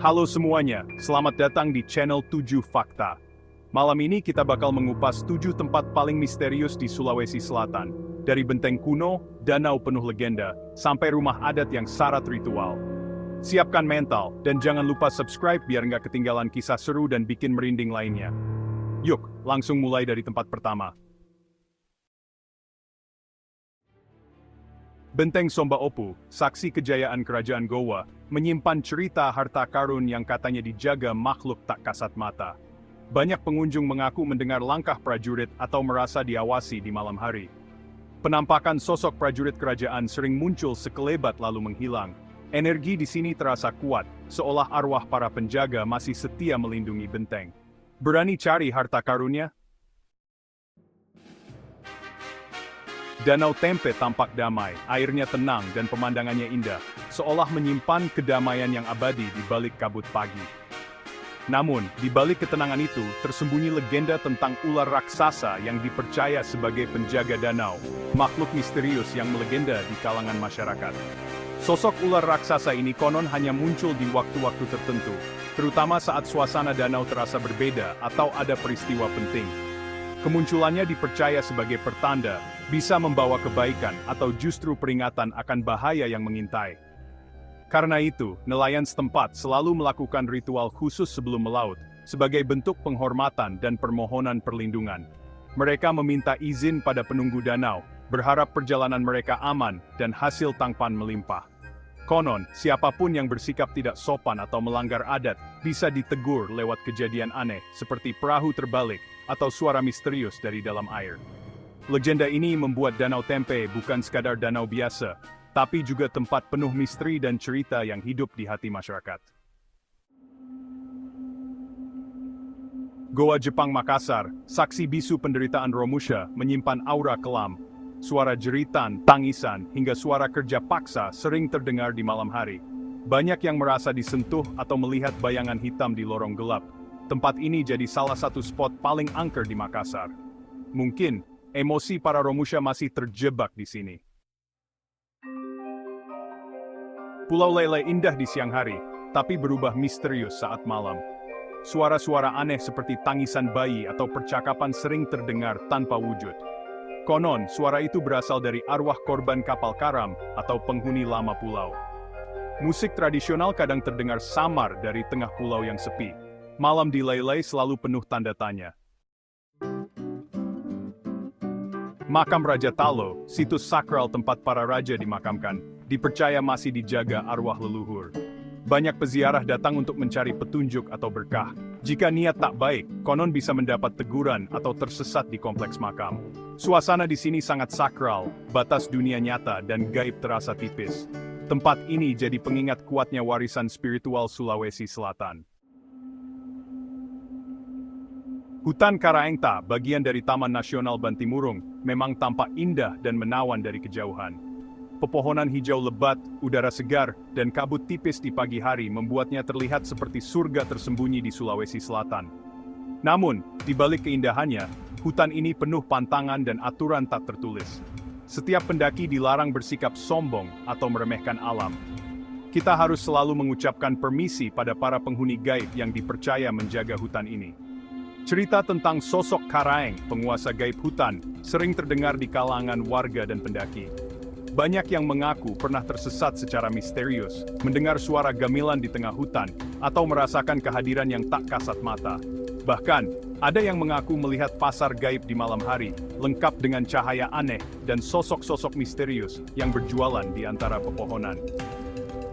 Halo semuanya, selamat datang di channel 7 Fakta. Malam ini kita bakal mengupas 7 tempat paling misterius di Sulawesi Selatan. Dari benteng kuno, danau penuh legenda, sampai rumah adat yang syarat ritual. Siapkan mental, dan jangan lupa subscribe biar nggak ketinggalan kisah seru dan bikin merinding lainnya. Yuk, langsung mulai dari tempat pertama. Benteng Somba Opu, saksi kejayaan kerajaan Gowa, menyimpan cerita harta karun yang katanya dijaga makhluk tak kasat mata. Banyak pengunjung mengaku mendengar langkah prajurit atau merasa diawasi di malam hari. Penampakan sosok prajurit kerajaan sering muncul sekelebat lalu menghilang. Energi di sini terasa kuat, seolah arwah para penjaga masih setia melindungi benteng. Berani cari harta karunnya? Danau Tempe tampak damai, airnya tenang dan pemandangannya indah, seolah menyimpan kedamaian yang abadi di balik kabut pagi. Namun, di balik ketenangan itu, tersembunyi legenda tentang ular raksasa yang dipercaya sebagai penjaga danau, makhluk misterius yang melegenda di kalangan masyarakat. Sosok ular raksasa ini konon hanya muncul di waktu-waktu tertentu, terutama saat suasana danau terasa berbeda atau ada peristiwa penting. Kemunculannya dipercaya sebagai pertanda, bisa membawa kebaikan atau justru peringatan akan bahaya yang mengintai. Karena itu, nelayan setempat selalu melakukan ritual khusus sebelum melaut, sebagai bentuk penghormatan dan permohonan perlindungan. Mereka meminta izin pada penunggu danau, berharap perjalanan mereka aman dan hasil tangpan melimpah. Konon, siapapun yang bersikap tidak sopan atau melanggar adat, bisa ditegur lewat kejadian aneh, seperti perahu terbalik, atau suara misterius dari dalam air. Legenda ini membuat Danau Tempe bukan sekadar danau biasa, tapi juga tempat penuh misteri dan cerita yang hidup di hati masyarakat. Goa Jepang Makassar, saksi bisu penderitaan Romusha, menyimpan aura kelam. Suara jeritan, tangisan, hingga suara kerja paksa sering terdengar di malam hari. Banyak yang merasa disentuh atau melihat bayangan hitam di lorong gelap. Tempat ini jadi salah satu spot paling angker di Makassar. Mungkin, emosi para Romusha masih terjebak di sini. Pulau Lele indah di siang hari, tapi berubah misterius saat malam. Suara-suara aneh seperti tangisan bayi atau percakapan sering terdengar tanpa wujud. Konon, suara itu berasal dari arwah korban kapal karam atau penghuni lama pulau. Musik tradisional kadang terdengar samar dari tengah pulau yang sepi. Malam di Lele selalu penuh tanda tanya. Makam Raja Talo, situs sakral tempat para raja dimakamkan, dipercaya masih dijaga arwah leluhur. Banyak peziarah datang untuk mencari petunjuk atau berkah. Jika niat tak baik, konon bisa mendapat teguran atau tersesat di kompleks makam. Suasana di sini sangat sakral, batas dunia nyata dan gaib terasa tipis. Tempat ini jadi pengingat kuatnya warisan spiritual Sulawesi Selatan. Hutan Karaengta, bagian dari Taman Nasional Bantimurung, memang tampak indah dan menawan dari kejauhan. Pepohonan hijau lebat, udara segar, dan kabut tipis di pagi hari membuatnya terlihat seperti surga tersembunyi di Sulawesi Selatan. Namun, di balik keindahannya, hutan ini penuh pantangan dan aturan tak tertulis. Setiap pendaki dilarang bersikap sombong atau meremehkan alam. Kita harus selalu mengucapkan permisi pada para penghuni gaib yang dipercaya menjaga hutan ini. Cerita tentang sosok Karaeng, penguasa gaib hutan, sering terdengar di kalangan warga dan pendaki. Banyak yang mengaku pernah tersesat secara misterius, mendengar suara gamelan di tengah hutan, atau merasakan kehadiran yang tak kasat mata. Bahkan, ada yang mengaku melihat pasar gaib di malam hari, lengkap dengan cahaya aneh dan sosok-sosok misterius yang berjualan di antara pepohonan.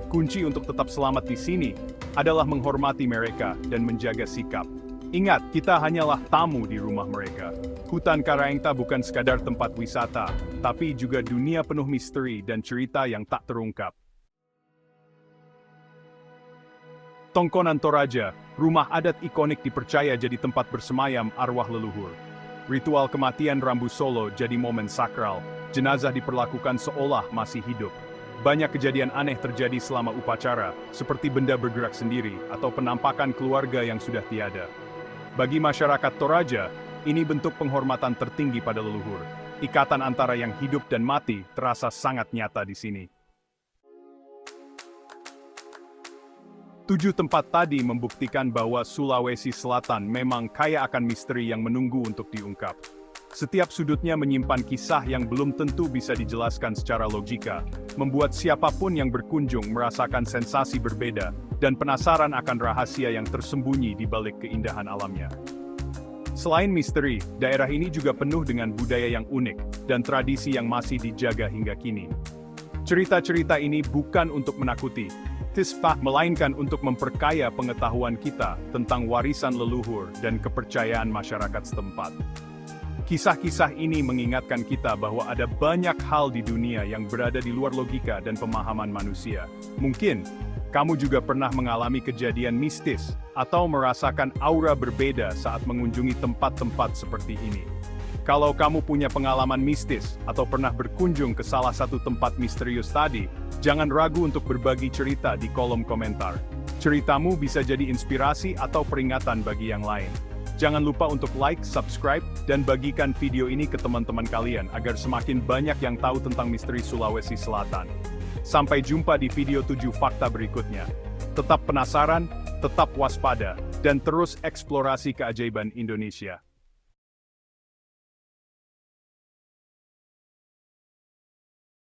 Kunci untuk tetap selamat di sini adalah menghormati mereka dan menjaga sikap. Ingat, kita hanyalah tamu di rumah mereka. Hutan Karaengta bukan sekadar tempat wisata, tapi juga dunia penuh misteri dan cerita yang tak terungkap. Tongkonan Toraja, rumah adat ikonik dipercaya jadi tempat bersemayam arwah leluhur. Ritual kematian Rambu Solo jadi momen sakral, jenazah diperlakukan seolah masih hidup. Banyak kejadian aneh terjadi selama upacara, seperti benda bergerak sendiri atau penampakan keluarga yang sudah tiada. Bagi masyarakat Toraja, ini bentuk penghormatan tertinggi pada leluhur. Ikatan antara yang hidup dan mati terasa sangat nyata di sini. 7 tempat tadi membuktikan bahwa Sulawesi Selatan memang kaya akan misteri yang menunggu untuk diungkap. Setiap sudutnya menyimpan kisah yang belum tentu bisa dijelaskan secara logika, membuat siapapun yang berkunjung merasakan sensasi berbeda dan penasaran akan rahasia yang tersembunyi di balik keindahan alamnya. Selain misteri, daerah ini juga penuh dengan budaya yang unik dan tradisi yang masih dijaga hingga kini. Cerita-cerita ini bukan untuk menakuti, melainkan untuk memperkaya pengetahuan kita tentang warisan leluhur dan kepercayaan masyarakat setempat. Kisah-kisah ini mengingatkan kita bahwa ada banyak hal di dunia yang berada di luar logika dan pemahaman manusia. Mungkin, kamu juga pernah mengalami kejadian mistis, atau merasakan aura berbeda saat mengunjungi tempat-tempat seperti ini. Kalau kamu punya pengalaman mistis, atau pernah berkunjung ke salah satu tempat misterius tadi, jangan ragu untuk berbagi cerita di kolom komentar. Ceritamu bisa jadi inspirasi atau peringatan bagi yang lain. Jangan lupa untuk like, subscribe, dan bagikan video ini ke teman-teman kalian agar semakin banyak yang tahu tentang misteri Sulawesi Selatan. Sampai jumpa di video 7 fakta berikutnya. Tetap penasaran, tetap waspada, dan terus eksplorasi keajaiban Indonesia.